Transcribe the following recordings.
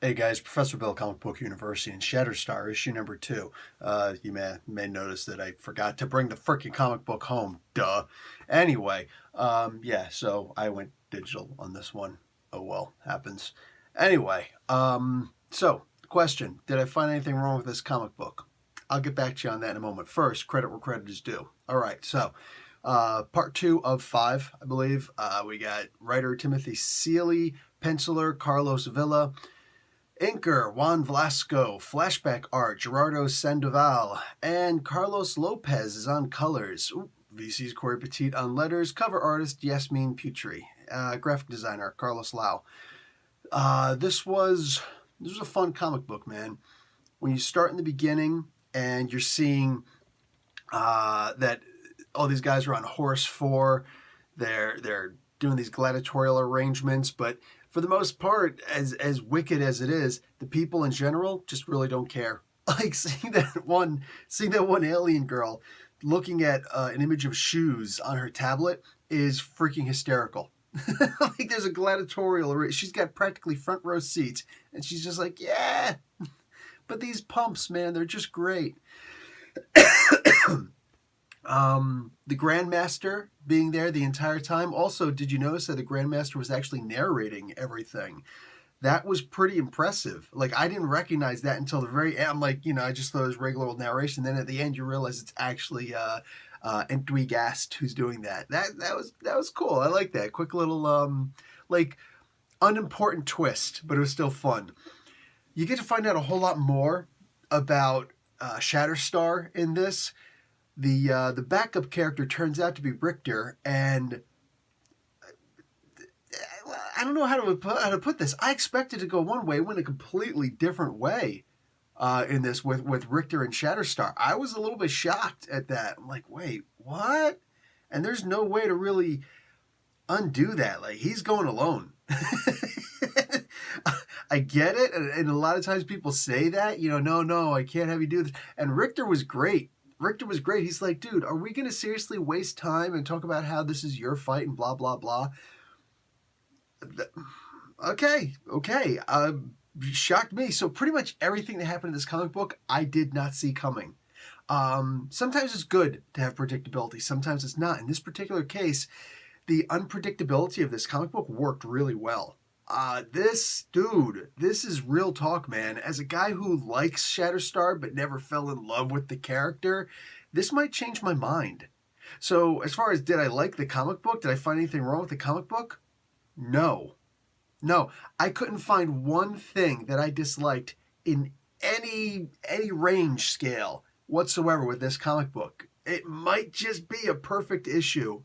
Hey guys, Professor Bill, Comic Book University, and Shatterstar, issue number 2. You may notice that I forgot to bring the freaking comic book home. Duh. Anyway, yeah, so I went digital on this one. Oh well, happens. Anyway, so question: did I find anything wrong with this comic book? I'll get back to you on that in a moment. First, credit where credit is due. All right, so part 2 of 5, I believe. We got writer Timothy Seeley, penciler Carlos Villa. Inker, Juan Velasco, flashback art, Gerardo Sandoval, and Carlos Lopez is on colors. VC's Corey Petit on letters, cover artist Yasmin Putri, graphic designer Carlos Lau. This was a fun comic book, man. When you start in the beginning and you're seeing that all these guys are on horse 4, they're doing these gladiatorial arrangements, but for the most part, as wicked as it is, the people in general just really don't care. Like seeing that one alien girl looking at an image of shoes on her tablet is freaking hysterical. Like there's a gladiatorial, she's got practically front row seats, and she's just like, yeah. But these pumps, man, they're just great. The Grandmaster being there the entire time. Also, did you notice that the Grandmaster was actually narrating everything? That was pretty impressive. Like, I didn't recognize that until the very end. I'm like, I just thought it was regular old narration. Then at the end, you realize it's actually Enthusiast who's doing that. That was cool. I like that. Quick little, like, unimportant twist, but it was still fun. You get to find out a whole lot more about Shatterstar in this. The backup character turns out to be Richter, and I don't know how to put this. I expected to go one way, went a completely different way in this with Richter and Shatterstar. I was a little bit shocked at that. I'm like, wait, what? And there's no way to really undo that. Like, he's going alone. I get it, and a lot of times people say that, no, I can't have you do this. And Richter was great. He's like, dude, are we going to seriously waste time and talk about how this is your fight and blah, blah, blah? Okay. Shocked me. So pretty much everything that happened in this comic book, I did not see coming. Sometimes it's good to have predictability. Sometimes it's not. In this particular case, the unpredictability of this comic book worked really well. This is real talk, man. As a guy who likes Shatterstar but never fell in love with the character, this might change my mind. So as far as did I like the comic book, did I find anything wrong with the comic book? No. I couldn't find one thing that I disliked in any range scale whatsoever with this comic book. It might just be a perfect issue.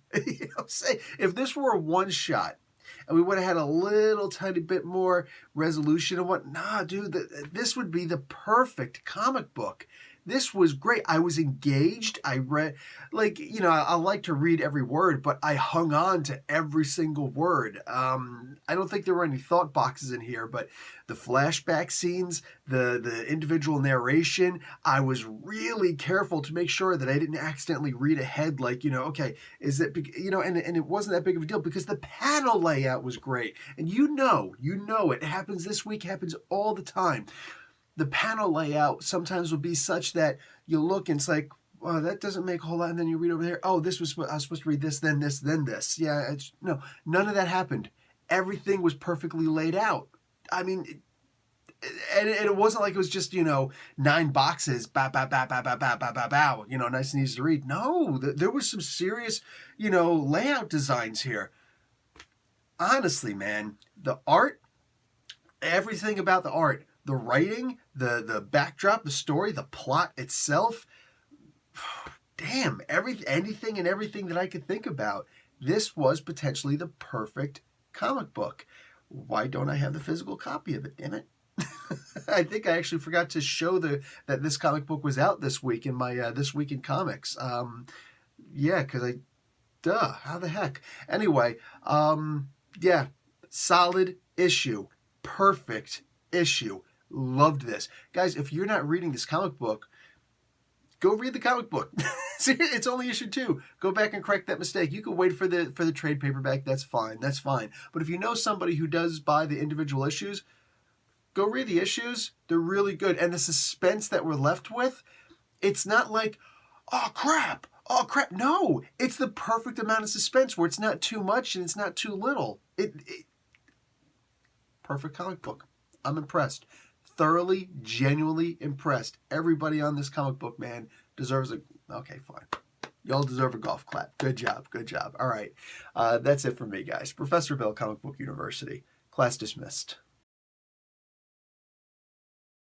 Say if this were a one-shot, and we would have had a little tiny bit more resolution and what. Nah, dude, this would be the perfect comic book. This was great. I was engaged. I read, I like to read every word, but I hung on to every single word. I don't think there were any thought boxes in here, but the flashback scenes, the individual narration, I was really careful to make sure that I didn't accidentally read ahead. Like, okay, is it, and it wasn't that big of a deal because the panel layout was great. And it happens this week, happens all the time. The panel layout sometimes will be such that you look and it's like, well, that doesn't make a whole lot. And then you read over there, oh, I was supposed to read this, then this, then this. Yeah, no, none of that happened. Everything was perfectly laid out. I mean, and it wasn't like it was just, 9 boxes, bow, bow, bow, bow, bow, bow, bow, bow, bow, nice and easy to read. No, there was some serious, layout designs here. Honestly, man, the art, everything about the art, the writing, the backdrop, the story, the plot itself, damn, anything and everything that I could think about, this was potentially the perfect comic book. Why don't I have the physical copy of it, damn it? I think I actually forgot to show that this comic book was out this week in my This Week in Comics. Yeah, because how the heck? Anyway, yeah, solid issue, perfect issue. Loved this. Guys, if you're not reading this comic book, go read the comic book. It's only issue 2. Go back and correct that mistake. You can wait for the trade paperback. That's fine. But if you know somebody who does buy the individual issues, Go read the issues. They're really good. And the suspense that we're left with, it's not like, oh, crap. Oh, crap. No, it's the perfect amount of suspense where it's not too much and it's not too little. Perfect comic book. I'm impressed. Thoroughly, genuinely impressed. Everybody on this comic book, man, deserves a... Okay, fine. Y'all deserve a golf clap. Good job. Good job. All right. That's it for me, guys. Professor Bill, Comic Book University. Class dismissed.